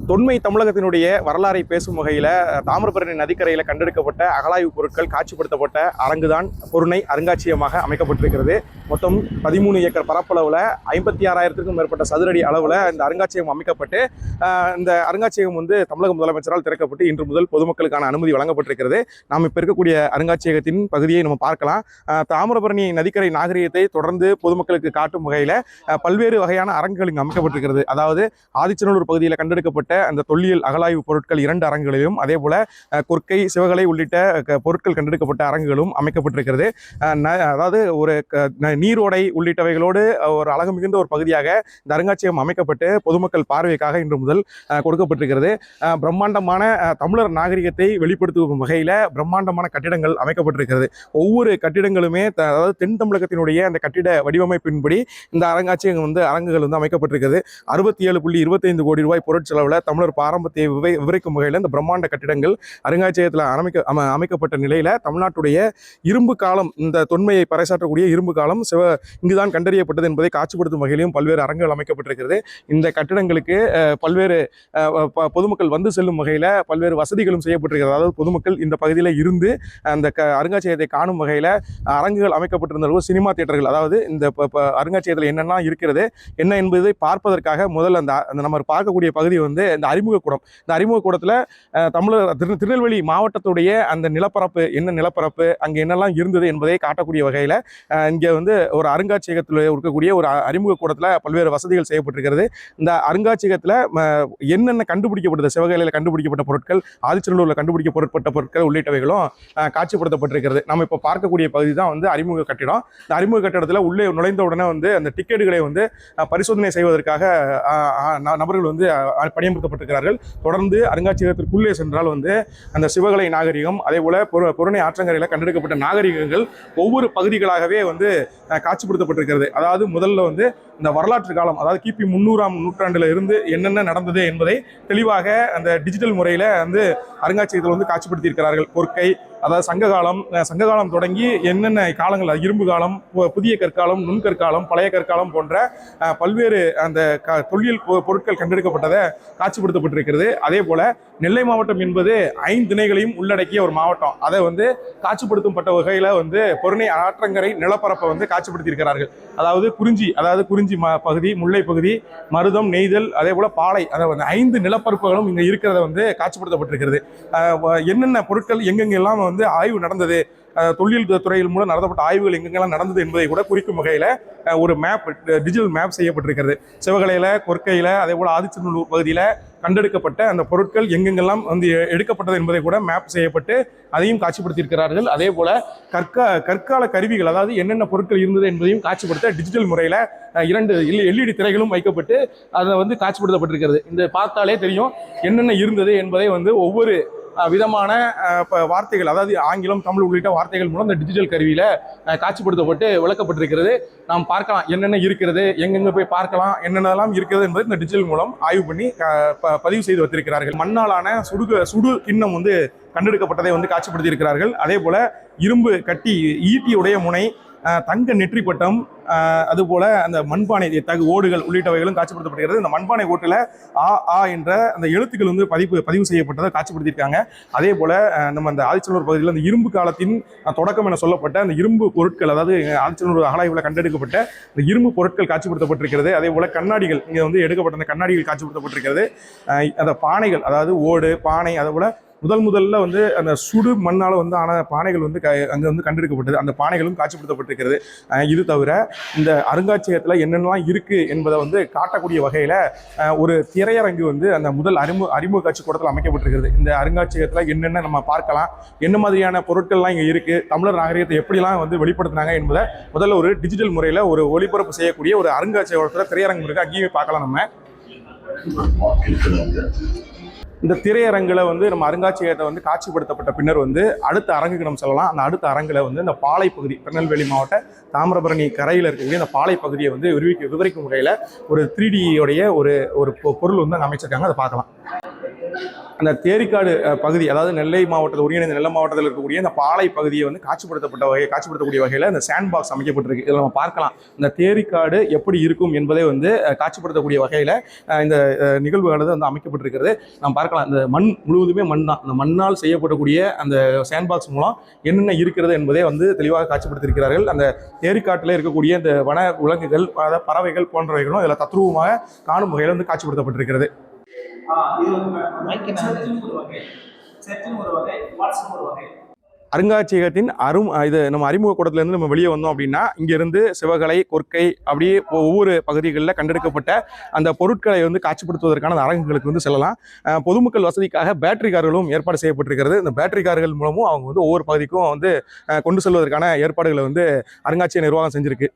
தொன்மை தமிழகத்தினுடைய வரலாறை பேசும் வகையில் தாமிரபரணி நதிக்கரையில் கண்டெடுக்கப்பட்ட அகழாய்வு பொருட்கள் காட்சிப்படுத்தப்பட்ட அரங்குதான் பொருணை அருங்காட்சியகமாக அமைக்கப்பட்டிருக்கிறது. மொத்தம் 13 ஏக்கர் பரப்பளவில் 56,000க்கும் மேற்பட்ட சதுரடி அளவில் இந்த அருங்காட்சியகம் அமைக்கப்பட்டு இந்த அருங்காட்சியகம் தமிழக முதலமைச்சரால் திறக்கப்பட்டு இன்று முதல் பொதுமக்களுக்கான அனுமதி வழங்கப்பட்டிருக்கிறது. நாம் இப்போ இருக்கக்கூடிய அருங்காட்சியகத்தின் பகுதியை நம்ம பார்க்கலாம். தாமிரபரணி நதிக்கரை நாகரிகத்தை தொடர்ந்து பொதுமக்களுக்கு காட்டும் வகையில் பல்வேறு வகையான அரங்குகள் இங்கு அமைக்கப்பட்டிருக்கிறது. அதாவது ஆதிச்சநல்லூர் பகுதியில் கண்டெடுக்கப்பட்ட அந்த தொல்லியல் அகழாய்வு பொருட்கள் 2 அரங்குகளிலும், அதே போல கொற்கை, சிவகலை உள்ளிட்ட பொருட்கள் கண்டெடுக்கப்பட்ட அரங்குகளும் அமைக்கப்பட்டிருக்கிறது. அதாவது ஒரு நீரோடை உள்ளிட்டவைகளோடு ஒரு அழகு மிகுந்த ஒரு பகுதியாக இந்த அருங்காட்சியகம் அமைக்கப்பட்டு பொதுமக்கள் பார்வைக்காக இன்று முதல் கொடுக்கப்பட்டிருக்கிறது. பிரம்மாண்டமான தமிழர் நாகரிகத்தை வெளிப்படுத்தும் வகையில் பிரம்மாண்டமான கட்டிடங்கள் அமைக்கப்பட்டிருக்கிறது. ஒவ்வொரு கட்டிடங்களுமே அதாவது தென் தமிழகத்தினுடைய அந்த கட்டிட வடிவமைப்பின்படி இந்த அருங்காட்சியகம் அரங்குகள் அமைக்கப்பட்டிருக்கிறது. 67.25 கோடி ரூபாய் பொருட்செலவில் தமிழர் பாரம்பரியத்தை விவரிக்கும் வகையில் இந்த பிரம்மாண்ட கட்டிடங்கள் அருங்காட்சியகத்தில் அமைக்கப்பட்ட நிலையில் தமிழ்நாட்டுடைய இரும்பு காலம், இந்த தொன்மையை பறைசாற்றக்கூடிய இரும்பு காலம் இங்குதான் கண்டறியப்பட்டது என்பதை காட்சிப்படுத்தும் வகையிலும் பல்வேறு அரங்குகள் அமைக்கப்பட்டிருக்கிறது. இந்த கட்டிடங்களுக்கு பல்வேறு பொதுமக்கள் வந்து செல்லும் வகையில் பல்வேறு வசதிகளும் செய்யப்பட்டிருக்கிறது. அதாவது பொதுமக்கள் இந்த பகுதியில் இருந்து அந்த அருங்காட்சியகத்தை காணும் வகையில் அரங்குகள் அமைக்கப்பட்டிருந்தாலும் சினிமா தியேட்டர்கள், அதாவது இந்த அருங்காட்சியகத்தில் என்னென்ன இருக்கிறது என்ன என்பதை பார்ப்பதற்காக முதல் அந்த நம்ம பார்க்கக்கூடிய பகுதி இந்த அறிமுக கூடம். இந்த அறிமுக கூடத்தில் திருநெல்வேலி மாவட்டத்துடைய அந்த நிலப்பரப்பு, என்ன நிலப்பரப்பு, அங்கே என்னெல்லாம் இருந்தது என்பதை காட்டக்கூடிய வகையில் இங்கே ஒரு அருங்காட்சியகத்தில் இருக்கக்கூடிய ஒரு அறிமுக கூடத்தில் பல்வேறு வசதிகள் செய்யப்பட்டிருக்கிறது. இந்த அருங்காட்சியகத்தில் என்னென்ன கண்டுபிடிக்கப்பட்டது, சிவகலையில் கண்டுபிடிக்கப்பட்ட பொருட்கள், ஆதிச்சநல்லூரில் கண்டுபிடிக்கப்பட்ட பொருட்கள் உள்ளிட்டவைகளும் காட்சிப்படுத்தப்பட்டிருக்கிறது. நம்ம இப்போ பார்க்கக்கூடிய பகுதி தான் அறிமுக கட்டிடம். இந்த அறிமுக கட்டிடத்தில் உள்ளே நுழைந்த உடனே அந்த டிக்கெட்டுகளை பரிசோதனை செய்வதற்காக நபர்கள் பணியமர்த்தப்பட்டிருக்கிறார்கள். தொடர்ந்து அருங்காட்சியகத்திற்குள்ளே சென்றால் அந்த சிவகலை நாகரிகம், அதே போல பொருணை ஆற்றங்கரையில் கண்டெடுக்கப்பட்ட நாகரிகங்கள் ஒவ்வொரு பகுதிகளாகவே காட்சிப்படுத்தப்பட்டிருக்கிறது. அதாவது முதல்ல இந்த வரலாற்று காலம், அதாவது கிபி 300ஆம் நூற்றாண்டில் இருந்து என்னென்ன நடந்தது என்பதை தெளிவாக அந்த டிஜிட்டல் முறையில் அருங்காட்சியகத்தில் காட்சிப்படுத்தியிருக்கிறார்கள். கொற்கை, அதாவது சங்ககாலம் தொடங்கி என்னென்ன காலங்கள், இரும்பு காலம், புதிய கற்காலம், நுண்கற்காலம், பழைய கற்காலம் போன்ற பல்வேறு அந்த தொல்லியல் பொருட்கள் கண்டெடுக்கப்பட்டதை காட்சிப்படுத்தப்பட்டிருக்கிறது. அதே போல நெல்லை மாவட்டம் என்பது 5 திணைகளையும் உள்ளடக்கிய ஒரு மாவட்டம். அதை காட்சிப்படுத்தப்பட்ட வகையில் பொருணை ஆற்றங்கரை நிலப்பரப்பை காட்சிப்படுத்தியிருக்கிறார்கள். அதாவது குறிஞ்சி பகுதி, முல்லை பகுதி, மருதம், நெய்தல், அதே போல பாலை, அதாவது 5 நிலப்பரப்புகளும் இங்கே இருக்கிறத காட்சிப்படுத்தப்பட்டிருக்கிறது. என்னென்ன பொருட்கள் எங்கெங்கெல்லாம் ஆய்வு நடந்தது, தொல்லியல் துறையில் மூலம் நடத்தப்பட்ட ஆய்வுகள் எங்கெங்கெல்லாம் நடந்தது என்பதை கூட குறிக்கும் வகையில் ஒரு மேப், டிஜிட்டல் மேப் செய்யப்பட்டிருக்கிறது. சிவகலையில், கொற்கையில், அதே போல் ஆதிச்சநல்லூர் பகுதியில் கண்டெடுக்கப்பட்ட அந்த பொருட்கள் எங்கெங்கெல்லாம் எடுக்கப்பட்டது என்பதை கூட மேப் செய்யப்பட்டு அதையும் காட்சிப்படுத்தியிருக்கிறார்கள். அதே போல் கற்கால கருவிகள், அதாவது என்னென்ன பொருட்கள் இருந்தது என்பதையும் காட்சிப்படுத்த டிஜிட்டல் முறையில் 2 LED திரைகளும் வைக்கப்பட்டு அதை காட்சிப்படுத்தப்பட்டிருக்கிறது. இந்த பார்த்தாலே தெரியும் என்னென்ன இருந்தது என்பதை ஒவ்வொரு விதமான வார்த்தைகள், அதாவது ஆங்கிலம், தமிழ் உள்ளிட்ட வார்த்தைகள் மூலம் இந்த டிஜிட்டல் கருவியில் காட்சிப்படுத்தப்பட்டு விளக்கப்பட்டிருக்கிறது. நாம் பார்க்கலாம் என்னென்ன இருக்கிறது, எங்கெங்கே போய் பார்க்கலாம், என்னென்னலாம் இருக்கிறது என்பது இந்த டிஜிட்டல் மூலம் ஆய்வு பண்ணி பதிவு செய்து வைத்திருக்கிறார்கள். மண்ணாலான சுடு கிண்ணம் கண்டெடுக்கப்பட்டதை காட்சிப்படுத்தி இருக்கிறார்கள். அதே போல இரும்பு கட்டி, ஈட்டியுடைய முனை, தங்க நெற்றி பட்டம், அதுபோல அந்த மண்பானை ஓடுகள் உள்ளிட்டவைகளும் காட்சிப்படுத்தப்படுகிறது. இந்த மண்பானை ஓட்டில் ஆ என்ற அந்த எழுத்துக்கள் பதிவு செய்யப்பட்டதை காட்சிப்படுத்தியிருக்காங்க. அதே போல நம்ம அந்த ஆதிச்சநல்லூர் பகுதியில் அந்த இரும்பு காலத்தின் தொடக்கம் என சொல்லப்பட்ட அந்த இரும்பு பொருட்கள், அதாவது ஆதிச்சநல்லூர் அகழாய்வில் கண்டெடுக்கப்பட்ட இந்த இரும்பு பொருட்கள் காட்சிப்படுத்தப்பட்டிருக்கிறது. அதே போல கண்ணாடிகள், இங்கே எடுக்கப்பட்ட அந்த கண்ணாடிகள் காட்சிப்படுத்தப்பட்டிருக்கிறது. அந்த பானைகள், அதாவது ஓடு, பானை, அதே போல முதல்ல அந்த சுடு மண்ணால் ஆன பானைகள் அங்கே கண்டெடுக்கப்பட்டது. அந்த பானைகளும் காட்சிப்படுத்தப்பட்டிருக்கிறது. இது தவிர இந்த அருங்காட்சியகத்தில் என்னென்னலாம் இருக்குது என்பதை காட்டக்கூடிய வகையில் ஒரு திரையரங்கு அந்த முதல் அறிமுக காட்சி கூடத்தில் அமைக்கப்பட்டிருக்கிறது. இந்த அருங்காட்சியகத்தில் என்னென்ன நம்ம பார்க்கலாம், என்ன மாதிரியான பொருட்கள்லாம் இங்கே இருக்குது, தமிழர் நாகரிகத்தை எப்படிலாம் வெளிப்படுத்தினாங்க என்பதை முதல்ல ஒரு டிஜிட்டல் முறையில் ஒரு ஒளிபரப்பு செய்யக்கூடிய ஒரு அருங்காட்சியகத்தில் திரையரங்கு இருக்குது. அங்கேயுமே பார்க்கலாம். நம்ம இந்த திரையரங்கில் நம்ம அருங்காட்சியகத்தை காட்சிப்படுத்தப்பட்ட பின்னர் அடுத்த அரங்குக்கு நம்ம சொல்லலாம். அந்த அடுத்த அரங்கில் இந்த பாலை பகுதி, திருநெல்வேலி மாவட்ட தாமிரபரணி கரையில் இருக்கக்கூடிய அந்த பாலை பகுதியை விவரிக்கும் வகையில் ஒரு 3D உடைய ஒரு பொருள் அமைச்சிருக்காங்க. அதை பார்க்கலாம். அந்த தேரிக்காடு பகுதி, அதாவது நெல்லை மாவட்டத்தில் ஒருங்கிணைந்த நெல்லை மாவட்டத்தில் இருக்கக்கூடிய இந்த பாலை பகுதியை வந்து காட்சிப்படுத்தக்கூடிய வகையில் இந்த சாண்ட் பாக்ஸ் அமைக்கப்பட்டிருக்கு. இதில் நம்ம பார்க்கலாம் இந்த தேரிக்காடு எப்படி இருக்கும் என்பதை வந்து காட்சிப்படுத்தக்கூடிய வகையில் இந்த நிகழ்வுகளது வந்து அமைக்கப்பட்டிருக்கிறது. நம்ம பார்க்கலாம் இந்த மண் முழுவதுமே மண் தான். இந்த மண்ணால் செய்யப்படக்கூடிய அந்த சாண்ட் பாக்ஸ் மூலம் என்னென்ன இருக்கிறது என்பதை வந்து தெளிவாக காட்சிப்படுத்தியிருக்கிறார்கள். அந்த தேரிக்காட்டில் இருக்கக்கூடிய இந்த வன விலங்குகள், பறவைகள் போன்றவைகளும் இதில் தத்ரூபமாக காணும் வகையில் வந்து காட்சிப்படுத்தப்பட்டிருக்கிறது. அருங்காட்சியகத்தின் இது நம்ம அறிமுக கூடத்திலிருந்து நம்ம வெளியே வந்தோம் அப்படின்னா இங்கிருந்து சிவகலை, கொற்கை அப்படியே ஒவ்வொரு பகுதிகளில் கண்டெடுக்கப்பட்ட அந்த பொருட்களை வந்து காட்சிப்படுத்துவதற்கான அந்த அரங்குகளுக்கு வந்து செல்லலாம். பொதுமக்கள் வசதிக்காக பேட்டரி கார்களும் ஏற்பாடு செய்யப்பட்டிருக்கிறது. இந்த பேட்டரி கார்கள் மூலமும் அவங்க வந்து ஒவ்வொரு பகுதிக்கும் வந்து கொண்டு செல்வதற்கான ஏற்பாடுகளை வந்து அருங்காட்சியக நிர்வாகம் செஞ்சிருக்கு.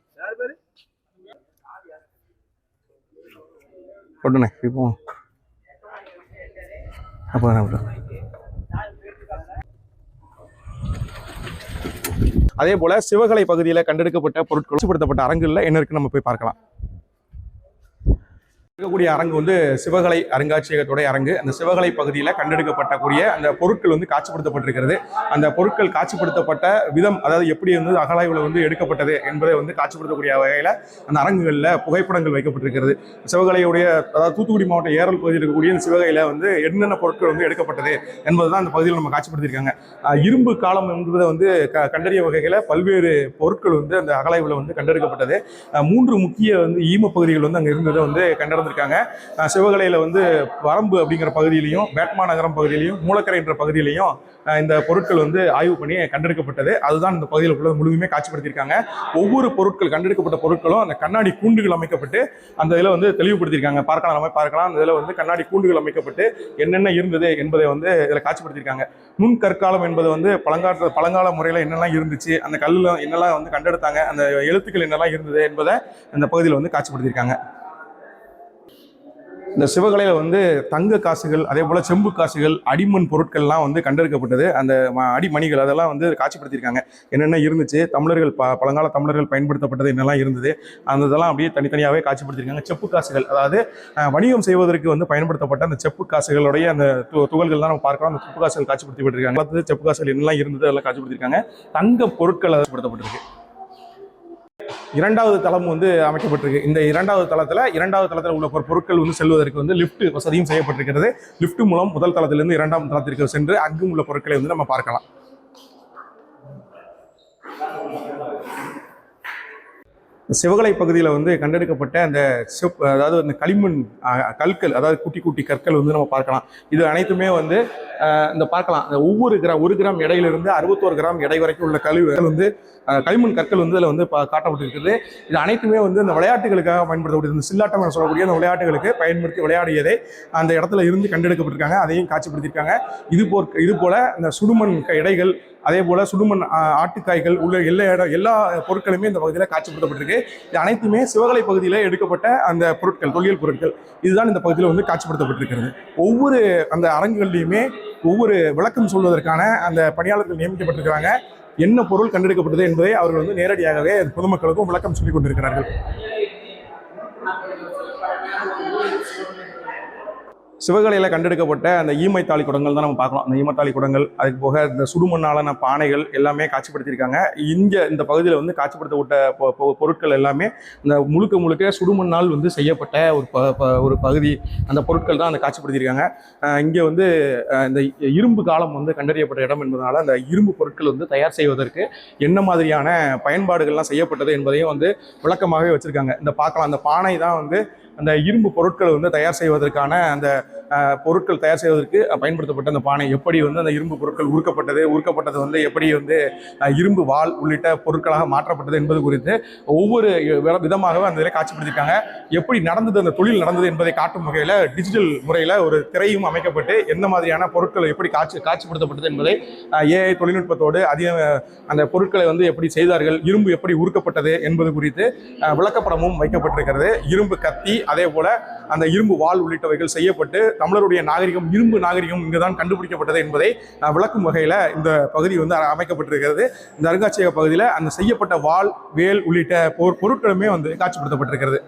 இப்போ அதே போல சிவகலை பகுதியில் கண்டெடுக்கப்பட்ட பொருட்கள் காட்சிப்படுத்தப்பட்ட அரங்குகளில் என்ன இருக்குன்னு நம்ம போய் பார்க்கலாம். இருக்கக்கூடிய அரங்கு வந்து சிவகலை அருங்காட்சியகத்துடைய அரங்கு. அந்த சிவகலை பகுதியில் கண்டெடுக்கப்பட்டக்கூடிய அந்த பொருட்கள் வந்து காட்சிப்படுத்தப்பட்டிருக்கிறது. அந்த பொருட்கள் காட்சிப்படுத்தப்பட்ட விதம், அதாவது எப்படி வந்து அகழாய்வில் வந்து எடுக்கப்பட்டது என்பதை வந்து காட்சிப்படுத்தக்கூடிய வகையில் அந்த அரங்குகளில் புகைப்படங்கள் வைக்கப்பட்டிருக்கிறது. சிவகலையுடைய, அதாவது தூத்துக்குடி மாவட்ட ஏரல் பகுதியில் இருக்கக்கூடிய இந்த சிவகையில் வந்து என்னென்ன பொருட்கள் வந்து எடுக்கப்பட்டது என்பதுதான் அந்த பகுதியில் நம்ம காட்சிப்படுத்தியிருக்காங்க. இரும்பு காலம் என்பதை வந்து கண்டறிய வகையில் பல்வேறு பொருட்கள் வந்து அந்த அகழாய்வில் வந்து கண்டெடுக்கப்பட்டது. 3 முக்கிய வந்து ஈம பகுதிகள் வந்து அங்கே இருந்ததை வந்து கண்டறிந்திருக்காங்க. சிவகலையில் வந்து வரம்பு அப்படிங்கிற பகுதியிலையும், பேட்மா நகரம் பகுதியிலையும், மூலக்கரை என்ற பகுதியிலையும் இந்த பொருட்கள் வந்து ஆய்வு பண்ணி கண்டெடுக்கப்பட்டது. அதுதான் இந்த பகுதியில் முழுதுமே காட்சிப்படுத்தியிருக்காங்க. ஒவ்வொரு பொருட்கள், கண்டெடுக்கப்பட்ட பொருட்களும் அந்த கண்ணாடி கூண்டுகள் அமைக்கப்பட்டு அந்த இதில் வந்து தெளிவுபடுத்தியிருக்காங்க. பார்க்கலாம் அந்த இதில் வந்து கண்ணாடி கூண்டுகள் அமைக்கப்பட்டு என்னென்ன இருந்தது என்பதை வந்து இதில் காட்சிப்படுத்தியிருக்காங்க. நுண் கற்காலம் என்பது வந்து பழங்கால முறையில் என்னெல்லாம் இருந்துச்சு, அந்த கல்லில் என்னெல்லாம் வந்து கண்டெடுத்தாங்க, அந்த எழுத்துக்கள் என்னெல்லாம் இருந்தது என்பதை இந்த பகுதியில் வந்து காட்சிப்படுத்தியிருக்காங்க. இந்த சிவகலையில் வந்து தங்க காசுகள், அதே போல் செம்பு காசுகள், அடிமண் பொருட்கள்லாம் வந்து கண்டெடுக்கப்பட்டது. அந்த அடிமணிகள் அதெல்லாம் வந்து காட்சிப்படுத்தியிருக்காங்க. என்னென்ன இருந்துச்சு, தமிழர்கள் பழங்கால தமிழர்கள் பயன்படுத்தப்பட்டது என்னெல்லாம் இருந்தது, அந்த இதெல்லாம் அப்படியே தனித்தனியாகவே காட்சிப்படுத்தியிருக்காங்க. செப்பு காசுகள், அதாவது வணிகம் செய்வதற்கு வந்து பயன்படுத்தப்பட்ட அந்த செப்பு காசுகளுடைய அந்த துகள்கள் தான் நம்ம பார்க்கலாம். அந்த செப்பு காசுகள் காட்சிப்படுத்தப்பட்டிருக்காங்க. அடுத்தது செப்பு காசுகள் என்னெல்லாம் இருந்தது அதெல்லாம் காட்சிப்படுத்தியிருக்காங்க. தங்க பொருட்கள் காட்சிப்படுத்தப்பட்டிருக்கு. 2வது தளம் வந்து அமைக்கப்பட்டிருக்கு. இந்த 2வது தளத்தில் உள்ள பொருட்கள் வந்து செல்வதற்கு வந்து லிஃப்ட் வசதியும் செய்யப்பட்டிருக்கிறது. லிஃப்ட் மூலம் முதல் தளத்திலிருந்து 2ஆம் தளத்திற்கு சென்று அங்கும் உள்ள பொருட்களை வந்து நம்ம பார்க்கலாம். சிவகலை பகுதியில் வந்து கண்டெடுக்கப்பட்ட அந்த அதாவது அந்த களிமண் கற்கள், அதாவது குட்டி குட்டி கற்கள் வந்து நம்ம பார்க்கலாம். இது அனைத்துமே வந்து இந்த பார்க்கலாம். ஒவ்வொரு 1 கிராம் எடையிலிருந்து 61 கிராம் எடை வரைக்கும் உள்ள கழிவுகள் வந்து களிமண் கற்கள் வந்து இதில் வந்து காட்டப்பட்டிருக்கிறது. இது அனைத்துமே வந்து இந்த விளையாட்டுகளுக்காக பயன்படுத்தக்கூடிய, இந்த சில்லாட்டம் என சொல்லக்கூடிய அந்த விளையாட்டுகளுக்கு பயன்படுத்தி விளையாடியதை அந்த இடத்துல இருந்து கண்டெடுக்கப்பட்டிருக்காங்க. அதையும் காட்சிப்படுத்தியிருக்காங்க. இது போல இந்த சுடுமண் எடைகள், அதே போல் சுடுமண் ஆட்டுக்காய்கள் உள்ள எல்லா பொருட்களுமே இந்த பகுதியில் காட்சிப்படுத்தப்பட்டிருக்கு. இது அனைத்துமே சிவகலை பகுதியில் எடுக்கப்பட்ட அந்த பொருட்கள், தொல்லியல் பொருட்கள். இதுதான் இந்த பகுதியில் வந்து காட்சிப்படுத்தப்பட்டிருக்கிறது. ஒவ்வொரு அந்த அரங்குகள்லையுமே ஒவ்வொரு விளக்கம் சொல்வதற்கான அந்த பணியாளர்கள் நியமிக்கப்பட்டிருக்கிறாங்க. என்ன பொருள் கண்டெடுக்கப்பட்டது என்பதை அவர்கள் வந்து நேரடியாகவே பொதுமக்களுக்கும் விளக்கம் சொல்லிக் கொண்டிருக்கிறார்கள். சிவகலையில் கண்டெடுக்கப்பட்ட அந்த ஈமைத்தாளி குடங்கள் தான் நம்ம பார்க்கலாம். அந்த ஈமத்தாளி குடங்கள், அதுக்கு போக இந்த சுடுமண்ணாலான பானைகள் எல்லாமே காட்சிப்படுத்தியிருக்காங்க. இந்த பகுதியில் வந்து காட்சிப்படுத்தப்பட்ட பொருட்கள் எல்லாமே இந்த முழுக்க சுடுமண்ணால் வந்து செய்யப்பட்ட ஒரு பகுதி, அந்த பொருட்கள் தான் அந்த காட்சிப்படுத்தியிருக்காங்க. இங்கே வந்து இந்த இரும்பு காலம் வந்து கண்டறியப்பட்ட இடம் என்பதனால அந்த இரும்பு பொருட்கள் வந்து தயார் செய்வதற்கு என்ன மாதிரியான பயன்பாடுகள்லாம் செய்யப்பட்டது என்பதையும் வந்து விளக்கமாகவே வச்சுருக்காங்க. இந்த பார்க்கலாம், அந்த பானை தான் வந்து அந்த இரும்பு பொருட்கள் வந்து தயார் செய்வதற்கான அந்த பொருட்கள் தயார் செய்வதற்கு பயன்படுத்தப்பட்ட அந்த பானை, எப்படி வந்து அந்த இரும்பு பொருட்கள் உருக்கப்பட்டது வந்து எப்படி வந்து இரும்பு வாள் உள்ளிட்ட பொருட்களாக மாற்றப்பட்டது என்பது குறித்து ஒவ்வொரு விதமாகவே அந்த இதில் காட்சிப்படுத்தியிருக்காங்க. எப்படி நடந்தது, அந்த தொழில் நடந்தது என்பதை காட்டும் வகையில் டிஜிட்டல் முறையில் ஒரு திரையும் அமைக்கப்பட்டு எந்த மாதிரியான பொருட்கள் எப்படி காட்சிப்படுத்தப்பட்டது என்பதை ஏஐ தொழில்நுட்பத்தோடு அந்த பொருட்களை வந்து எப்படி செய்தார்கள், இரும்பு எப்படி உருக்கப்பட்டது என்பது குறித்து விளக்கப்படமும் வைக்கப்பட்டிருக்கிறது. இரும்பு கத்தி, அதே போல அந்த இரும்பு வாள் உள்ளிட்டவைகள் செய்யப்பட்டு தமிழருடைய நாகரிகம், இரும்பு நாகரிகம் இங்குதான் கண்டுபிடிக்கப்பட்டது என்பதை விளக்கும் வகையில் இந்த பகுதி வந்து அமைக்கப்பட்டிருக்கிறது. இந்த அருங்காட்சியக பகுதியில் அந்த செய்யப்பட்ட வாள், வேல் உள்ளிட்ட பொருட்களுமே வந்து காட்சிப்படுத்தப்பட்டிருக்கிறது.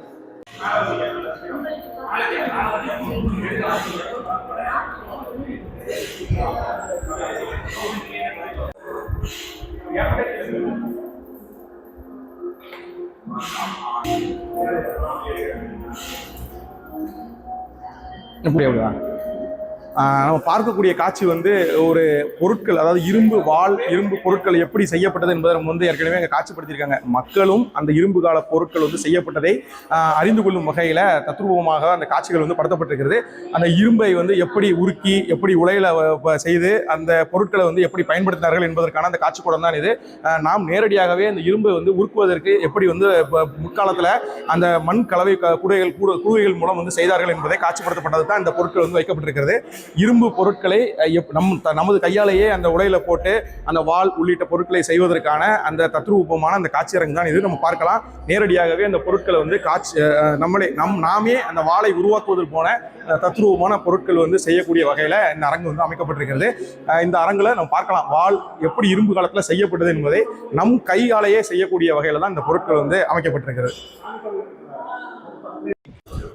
எப்படி அப்படியா நம்ம பார்க்கக்கூடிய காட்சி வந்து ஒரு பொருட்கள், அதாவது இரும்பு வாள், இரும்பு பொருட்கள் எப்படி செய்யப்பட்டது என்பதை நம்ம வந்து ஏற்கனவே அங்கே காட்சிப்படுத்தியிருக்காங்க. மக்களும் அந்த இரும்பு கால பொருட்கள் வந்து செய்யப்பட்டதை அறிந்து கொள்ளும் வகையில் தத்ரூபமாக அந்த காட்சிகள் வந்து படுத்தப்பட்டிருக்கிறது. அந்த இரும்பை வந்து எப்படி உருக்கி, எப்படி உலையில் செய்து அந்த பொருட்களை வந்து எப்படி பயன்படுத்தினார்கள் என்பதற்கான அந்த காட்சிக்கூடம் தான் இது. நாம் நேரடியாகவே அந்த இரும்பை வந்து உருக்குவதற்கு எப்படி வந்து முற்காலத்தில் அந்த மண் கலவை குடுவைகள் மூலம் வந்து செய்தார்கள் என்பதை காட்சிப்படுத்தப்பட்டது தான் இந்த பொருட்கள் வந்து வைக்கப்பட்டிருக்கிறது. இரும்பு பொருட்களை நமது கையாலேயே அந்த உலையில போட்டு அந்த வாள் உள்ளிட்ட பொருட்களை செய்வதற்கான அந்த தத்ரூபமான அந்த காட்சியரங்கு தான் இது. நம்ம பார்க்கலாம், நேரடியாகவே அந்த பொருட்களை வந்து நாமே அந்த வாளை உருவாக்குவதில் போன தத்ரூபமான பொருட்கள் வந்து செய்யக்கூடிய வகையில இந்த அரங்கு வந்து அமைக்கப்பட்டிருக்கிறது. இந்த அரங்குல நம்ம பார்க்கலாம் வாள் எப்படி இரும்பு காலத்துல செய்யப்பட்டது என்பதை நம் கையாலேயே செய்யக்கூடிய வகையில தான் இந்த பொருட்கள் வந்து அமைக்கப்பட்டிருக்கிறது.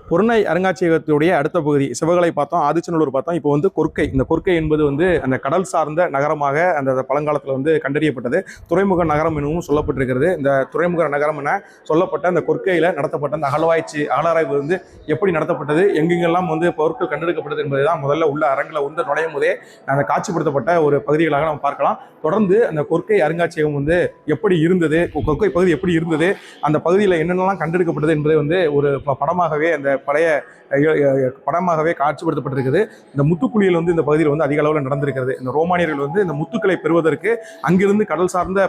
பொருணை அருங்காட்சியகத்துடைய அடுத்த பகுதி சிவகலை பார்த்தோம், ஆதிச்சநல்லூர் பார்த்தோம். இப்போ வந்து கொர்க்கை. இந்த கொர்க்கை என்பது வந்து அந்த கடல் சார்ந்த நகரமாக அந்த பழங்காலத்தில் வந்து கண்டறியப்பட்டது. துறைமுக நகரம் எனவும் சொல்லப்பட்டிருக்கிறது. இந்த துறைமுக நகரம் என சொல்லப்பட்ட அந்த கொர்க்கையில் நடத்தப்பட்ட அந்த அகழாய்வு வந்து எப்படி நடத்தப்பட்டது, எங்கெங்கெல்லாம் வந்து பொருட்கள் கண்டெடுக்கப்பட்டது என்பதை தான் முதல்ல உள்ள அரங்கில் வந்து நுழையும் போதே அந்த காட்சிப்படுத்தப்பட்ட ஒரு பகுதிகளாக நம்ம பார்க்கலாம். தொடர்ந்து அந்த கொர்க்கை அருங்காட்சியகம் வந்து எப்படி இருந்தது, கொர்க்கை பகுதி எப்படி இருந்தது, அந்த பகுதியில் என்னென்னலாம் கண்டெடுக்கப்பட்டது என்பதை வந்து ஒரு படமாகவே அந்த பழைய படமாகவே காட்சிப்படுத்தப்பட்டிருக்குது. இந்த முத்துக்குளியல் வந்து இந்த பகுதியில் வந்து அதிக அளவில் நடந்திருக்கிறது. இந்த ரோமானியர்கள் வந்து இந்த முத்துக்களை பெறுவதற்கு அங்கிருந்து கடல் சார்ந்த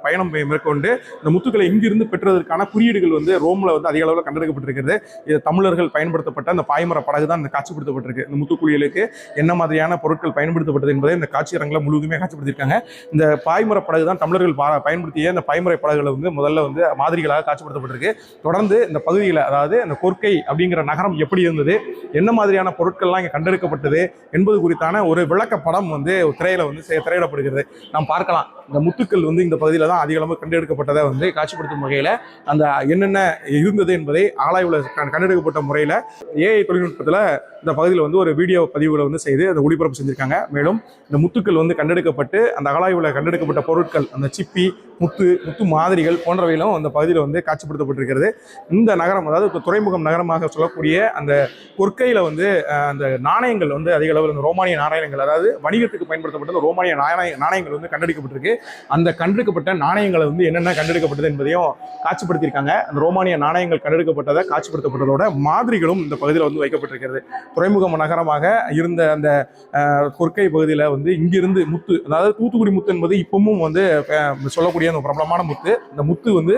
பயணம் மேற்கொண்டு இந்த முத்துக்களை இங்கிருந்து பெற்றதற்கான குறியீடுகள் வந்து ரோமில் வந்து அதிக அளவில் கண்டெடுக்கப்பட்டிருக்கிறது. இது தமிழர்கள் பயன்படுத்தப்பட்ட அந்த பாய்மர படகு தான் இந்த காட்சிப்படுத்தப்பட்டிருக்கு. இந்த முத்துக்குளியலுக்கு என்ன மாதிரியான பொருட்கள் பயன்படுத்தப்பட்டது என்பதை இந்த காட்சி அரங்கில் முழுவதுமே காட்சிப்படுத்தியிருக்காங்க. இந்த பாய்மர படகு தான் தமிழர்கள் பயன்படுத்திய இந்த பாய்மர படகுகளை வந்து முதல்ல வந்து மாதிரிகளாக காட்சிப்படுத்தப்பட்டிருக்கு. தொடர்ந்து இந்த பகுதியில், அதாவது இந்த கொர்க்கை அப்படிங்கிற நகரம் எப்படி இருந்தது, என்ன மாதிரியான பொருட்கள்லாம் இங்கே கண்டெடுக்கப்பட்டது என்பது குறித்தான ஒரு விளக்க படம் வந்து திரையில வந்து திரையிடப்படுகிறது. நாம் பார்க்கலாம், இந்த முத்துக்கள் வந்து இந்த பகுதியில் தான் அதிக அளவு கண்டெடுக்கப்பட்டதை வந்து காட்சிப்படுத்தும் வகையில் அந்த என்னென்ன இருந்தது என்பதை ஆராய்வில் கண்டெடுக்கப்பட்ட முறையில் ஏஐ தொழில்நுட்பத்தில் இந்த பகுதியில் வந்து ஒரு வீடியோ பதிவுகளை வந்து செய்து அந்த ஒளிபரப்பு செஞ்சுருக்காங்க. மேலும் இந்த முத்துக்கள் வந்து கண்டெடுக்கப்பட்டு அந்த அகழாய்வில் கண்டெடுக்கப்பட்ட பொருட்கள், அந்த சிப்பி, முத்து மாதிரிகள் போன்றவையிலும் அந்த பகுதியில் வந்து காட்சிப்படுத்தப்பட்டிருக்கிறது. இந்த நகரம், அதாவது துறைமுகம் நகரமாக சொல்லக்கூடிய அந்த கொர்க்கையில் வந்து அந்த நாணயங்கள் வந்து அதிக அளவில் இந்த ரோமானிய நாணயங்கள், அதாவது வணிகத்துக்கு பயன்படுத்தப்பட்ட ரோமானிய நாணயங்கள் வந்து கண்டெடுக்கப்பட்டிருக்கு. அந்த கண்டெடுக்கப்பட்ட நாணயங்களை வந்து என்னென்ன கண்டெடுக்கப்பட்டது என்பதையும் காட்சிப்படுத்தியிருக்காங்க. அந்த ரோமானிய நாணயங்கள் கண்டெடுக்கப்பட்டதை காட்சிப்படுத்தப்பட்டதோட மாதிரிகளும் இந்த பகுதியில் வந்து வைக்கப்பட்டிருக்கிறது. துறைமுகம் நகரமாக இருந்த அந்த கொர்க்கை பகுதியில் வந்து இங்கிருந்து முத்து, அதாவது தூத்துக்குடி முத்து என்பது இப்பவும் வந்து சொல்லக்கூடிய அந்த பிரபலமான முத்து. இந்த முத்து வந்து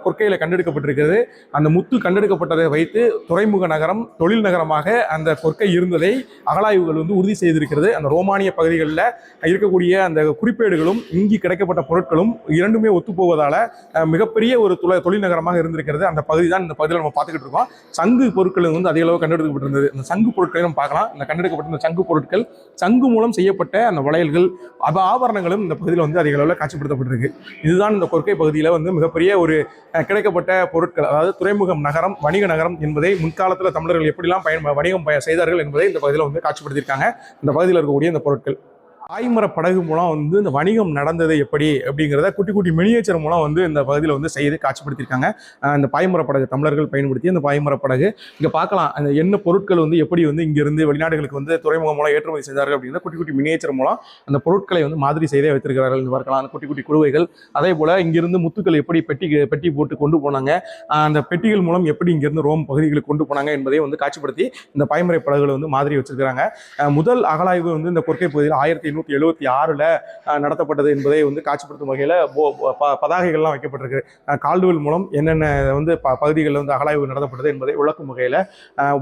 கொர்க்கையில் கண்டெடுக்கப்பட்டிருக்கிறது. அந்த முத்து கண்டெடுக்கப்பட்டதை வைத்து துறைமுக நகரம் தொழில் நகரமாக அந்த கொர்க்கை இருந்ததை அகழாய்வுகள் வந்து உறுதி செய்திருக்கிறது. அந்த ரோமானிய பகுதிகளில் இருக்கக்கூடிய அந்த குறிப்பேடுகளும் இங்கு கிடைக்கப்பட்ட பொருட்களும் இரண்டுமே ஒத்துப்போவதால மிகப்பெரிய ஒரு தொழில் நகரமாக இருந்திருக்கிறது. அந்த பகுதி தான் இந்த பகுதியில் நம்ம பார்த்துக்கிட்டு இருக்கோம். சங்கு பொருட்கள் வந்து அதிக அளவு கண்டெடுக்கப்பட்டிருந்தது. இந்த சங்கு பொருட்களை நம்ம பார்க்கலாம். இந்த கண்டெடுக்கப்பட்ட இந்த சங்கு பொருட்கள், சங்கு மூலம் செய்யப்பட்ட அந்த வளையல்கள், ஆபரணங்களும் இந்த பகுதியில் வந்து அதிக அளவில் காட்சிப்படுத்தப்பட்டிருக்கு. இதுதான் இந்த கொர்க்கை பகுதியில் வந்து மிகப்பெரிய ஒரு கிடைக்கப்பட்ட பொருட்கள். அதாவது துறைமுகம் நகரம், வணிக நகரம் என்பதை முன்காலத்தில் தமிழர்கள் எப்படிலாம் வணிகம் செய்தார்கள் என்பதை இந்த பகுதியில் வந்து காட்சிப்படுத்தியிருக்காங்க. இந்த பகுதியில் இருக்கக்கூடிய இந்த பொருட்கள் பாய்மர படகு மூலம் வந்து இந்த வணிகம் நடந்தது எப்படி அப்படிங்கிறத குட்டி குட்டி மினியேச்சர் மூலம் வந்து இந்த பகுதியில் வந்து செய்து காட்சிப்படுத்தியிருக்காங்க. இந்த பாய்மர படகு தமிழர்கள் பயன்படுத்தி அந்த பாய்மர படகு இங்கே பார்க்கலாம். அந்த என்ன பொருட்கள் வந்து எப்படி வந்து இங்கிருந்து வெளிநாடுகளுக்கு வந்து துறைமுகம் மூலம் ஏற்றுமதி செய்தார்கள் அப்படிங்கிற குட்டி குட்டி மினியேச்சர் மூலம் அந்த பொருட்களை வந்து மாதிரி செய்தே வைத்திருக்கிறார்கள் என்று பார்க்கலாம். அந்த குட்டி குட்டி குடுவைகள், அதே போல் இங்கிருந்து முத்துக்கள் எப்படி பெட்டி போட்டு கொண்டு போனாங்க, அந்த பெட்டிகள் மூலம் எப்படி இங்கிருந்து ரோம் பகுதிகளுக்கு கொண்டு போனாங்க என்பதை வந்து காட்சிப்படுத்தி இந்த பாய்மர படகுகளை வந்து மாதிரி வச்சிருக்கிறாங்க. முதல் அகழாய்வு வந்து இந்த கொர்க்கை பகுதியில் 1876 நடத்தப்பட்டது என்பதை வந்து காட்சிப்படுத்தும் வகையில் பதாகைகள்லாம் வைக்கப்பட்டிருக்கு. கால்டுவெல் மூலம் என்னென்ன வந்து பகுதிகளில் வந்து அகழாய்வு நடத்தப்பட்டது என்பதை விளக்கும் வகையில்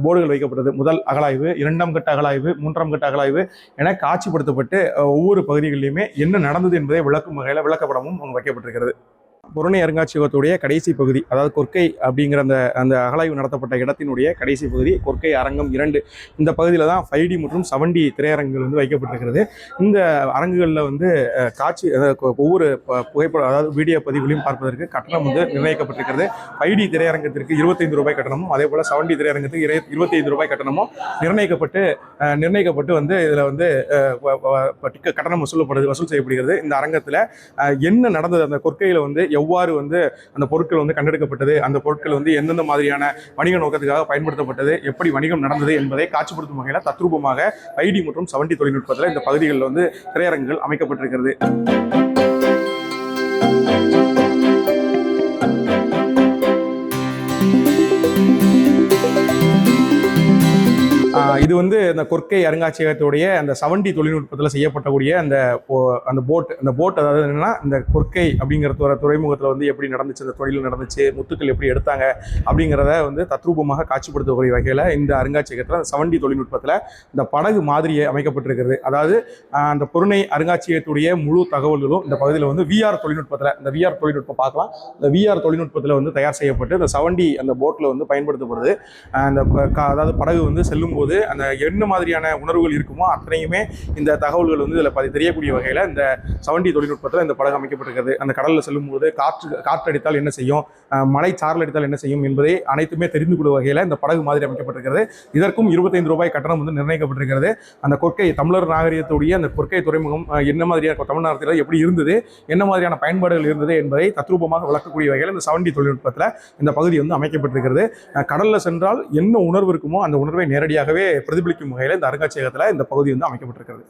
போர்டுகள் வைக்கப்பட்டது. முதல் அகழாய்வு, 2ஆம் கட்ட அகழாய்வு, 3ஆம் கட்ட அகழாய்வு என காட்சிப்படுத்தப்பட்டு ஒவ்வொரு பகுதிகளிலுமே என்ன நடந்தது என்பதை விளக்கும் வகையில் விளக்கப்படமும் வைக்கப்பட்டிருக்கிறது. பொருணை அருங்காட்சியகத்துடைய கடைசி பகுதி, அதாவது கொற்கை அப்படிங்கிற அந்த அந்த அகழாய்வு நடத்தப்பட்ட இடத்தினுடைய கடைசி பகுதி கொற்கை அரங்கம் 2. இந்த பகுதியில் தான் 5D மற்றும் 7D திரையரங்குகள் வந்து வைக்கப்பட்டிருக்கிறது. இந்த அரங்குகளில் வந்து காட்சி ஒவ்வொரு புகைப்படம் அதாவது வீடியோ பதிவுகளையும் பார்ப்பதற்கு கட்டணம் வந்து நிர்ணயிக்கப்பட்டிருக்கிறது. 5D திரையரங்கத்திற்கு 25 ரூபாய் கட்டணமும், அதே போல் 7D திரையரங்கத்துக்கு 25 ரூபாய் கட்டணமும் நிர்ணயிக்கப்பட்டு வந்து இதில் வந்து கட்டணம் வசூல் செய்யப்படுகிறது. இந்த அரங்கத்தில் என்ன நடந்தது, அந்த கொற்கையில் வந்து எவ்வாறு வந்து அந்த பொருட்கள் வந்து கண்டெடுக்கப்பட்டது, அந்த பொருட்கள் வந்து எந்தெந்த மாதிரியான வணிக நோக்கத்துக்காக பயன்படுத்தப்பட்டது, எப்படி வணிகம் நடந்தது என்பதை காட்சிப்படுத்தும் வகையில் தத்ரூபமாக 5D மற்றும் 7D தொழில்நுட்பத்தில் இந்த பகுதிகளில் வந்து திரையரங்குகள் அமைக்கப்பட்டிருக்கிறது. இது வந்து இந்த கொற்கை அருங்காட்சியகத்துடைய அந்த 7D தொழில்நுட்பத்தில் செய்யப்பட்டக்கூடிய அந்த போட் அதாவது என்னன்னா இந்த கொற்கை அப்படிங்கிற துறைமுகத்தில் வந்து எப்படி நடந்துச்சு, அந்த தொழில் நடந்துச்சு, முத்துக்கள் எப்படி எடுத்தாங்க அப்படிங்கிறத வந்து தத்ரூபமாக காட்சிப்படுத்தக்கூடிய வகையில் இந்த அருங்காட்சியகத்தில் அந்த 7D தொழில்நுட்பத்தில் இந்த படகு மாதிரியை அமைக்கப்பட்டிருக்கிறது. அதாவது அந்த பொருணை அருங்காட்சியகத்துடைய முழு தகவல்களும் இந்த பகுதியில் வந்து விஆர் தொழில்நுட்பத்தில், இந்த விஆர் தொழில்நுட்பம் பார்க்கலாம், இந்த விஆர் தொழில்நுட்பத்தில் வந்து தயார் செய்யப்பட்டு இந்த 7D அந்த போட்டில் வந்து பயன்படுத்தப்படுது. அந்த அதாவது படகு வந்து செல்லும் போது அந்த என்ன மாதிரியான உணர்வுகள் இருக்குமோ அத்தனையுமே இந்த தகவல்கள் வந்து இதில் தெரியக்கூடிய வகையில் இந்த 7D தொழில்நுட்பத்தில் இந்த படகு அமைக்கப்பட்டிருக்கிறது. அந்த கடலில் செல்லும்போது காற்று அடித்தால் என்ன செய்யும், மழை சாரல் அடித்தால் என்ன செய்யும் என்பதை அனைத்துமே தெரிந்து கொள்ளும் வகையில் இந்த படகு மாதிரி அமைக்கப்பட்டிருக்கிறது. இதற்கும் 25 ரூபாய் கட்டணம் வந்து நிர்ணயிக்கப்பட்டிருக்கிறது. அந்த கொற்கை தமிழர் நாகரிகத்துடைய அந்த கொற்கை துறைமுகம் என்ன மாதிரியான தமிழ்நாட்டில் எப்படி இருந்தது, என்ன மாதிரியான பயன்பாடுகள் இருந்தது என்பதை தத்ரூபமாக விளக்கக்கூடிய வகையில் இந்த 7D தொழில்நுட்பத்தில் இந்த பகுதி வந்து அமைக்கப்பட்டிருக்கிறது. கடலில் சென்றால் என்ன உணர்வு இருக்குமோ அந்த உணர்வை நேரடியாகவே பிரதிபலிக்கும் வகையில் இந்த அருங்காட்சியகத்தில் இந்த பகுதி வந்து அமைக்கப்பட்டிருக்கிறது.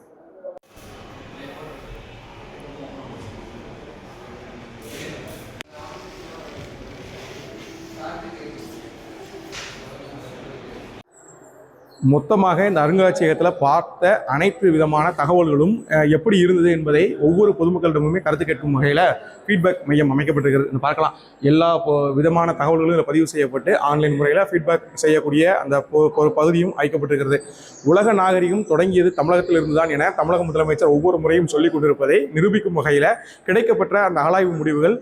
மொத்தமாக இந்த அருங்காட்சியகத்தில் பார்த்த அனைத்து விதமான தகவல்களும் எப்படி இருந்தது என்பதை ஒவ்வொரு பொதுமக்களிடமுமே கருத்து கேட்கும் வகையில் ஃபீட்பேக் மையம் அமைக்கப்பட்டிருக்கிறது. பார்க்கலாம், எல்லா விதமான தகவல்களும் இதில் பதிவு செய்யப்பட்டு ஆன்லைன் முறையில் ஃபீட்பேக் செய்யக்கூடிய அந்த ஒரு பகுதியும் வைக்கப்பட்டிருக்கிறது. உலக நாகரிகம் தொடங்கியது தமிழகத்தில் இருந்துதான் என தமிழக முதலமைச்சர் ஒவ்வொரு முறையும் சொல்லிக் கொண்டிருப்பதை நிரூபிக்கும் வகையில் கிடைக்கப்பட்ட அந்த அகழாய்வு முடிவுகள்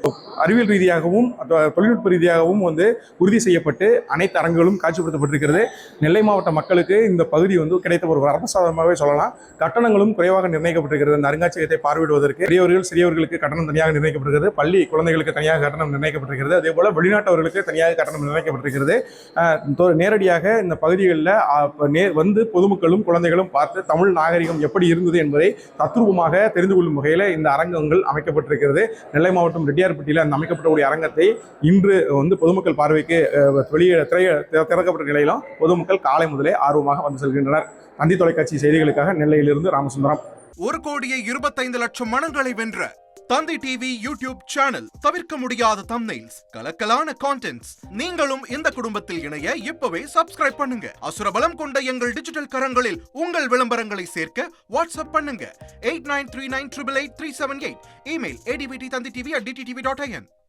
அறிவியல் ரீதியாகவும் தொழில்நுட்ப ரீதியாகவும் வந்து உறுதி செய்யப்பட்டு அனைத்து அரங்குகளும் காட்சிப்படுத்தப்பட்டிருக்கிறது. நெல்லை மாவட்ட மக்களுக்கு இந்த பகுதி வந்து கிடைத்த ஒரு வரப்பிரசாதமாகவே சொல்லலாம். கட்டணங்களும் குறைவாக நிர்ணயிக்கப்பட்டிருக்கிறது. இந்த அருங்காட்சியகத்தை பார்வையிடுவதற்கு சிறியவர்களுக்கு கட்டணம் தனியாக நிர்ணயிக்கப்பட்டிருக்கிறது, பள்ளி குழந்தைகளுக்கு தனியாக கட்டணம் நிர்ணயிக்கப்பட்டிருக்கிறது, அதே போல வெளிநாட்டவர்களுக்கு தனியாக கட்டணம் நிர்ணயிக்கப்பட்டிருக்கிறது. நேரடியாக இந்த பகுதிகளில் வந்து பொதுமக்களும் குழந்தைகளும் பார்த்து தமிழ் நாகரிகம் எப்படி இருந்தது என்பதை தத்ரூபமாக தெரிந்து கொள்ளும் வகையில் இந்த அரங்கங்கள் அமைக்கப்பட்டிருக்கிறது. நெல்லை மாவட்டம் ரெட்டியார்பட்டியில் அந்த அமைக்கப்பட்டக்கூடிய அரங்கத்தை இன்று வந்து பொதுமக்கள் பார்வைக்கு வெளியே திறக்கப்பட்ட நிலையிலும் பொதுமக்கள் காலை முதலே ஆர்வமாக வந்து செல்கின்றனர். தந்தி தொலைக்காட்சி செய்திகளுக்காக நெல்லையிலிருந்து ராமசுந்தரம். 1,25,00,000 மனங்களை வென்ற தந்தி டிவி யூடியூப் சேனல். தவிர்க்க முடியாத தம்ப்நெயில்ஸ், கலக்கலான கான்டென்ட்ஸ். நீங்களும் இந்த குடும்பத்தில் இணைய இப்பவே சப்ஸ்கிரைப் பண்ணுங்க. அசுரபலம் கொண்ட எங்கள் டிஜிட்டல் கரங்களில் உங்கள் விளம்பரங்களை சேர்க்க வாட்ஸ்அப் பண்ணுங்க 8939888378. Email advttanditv@dttv.in.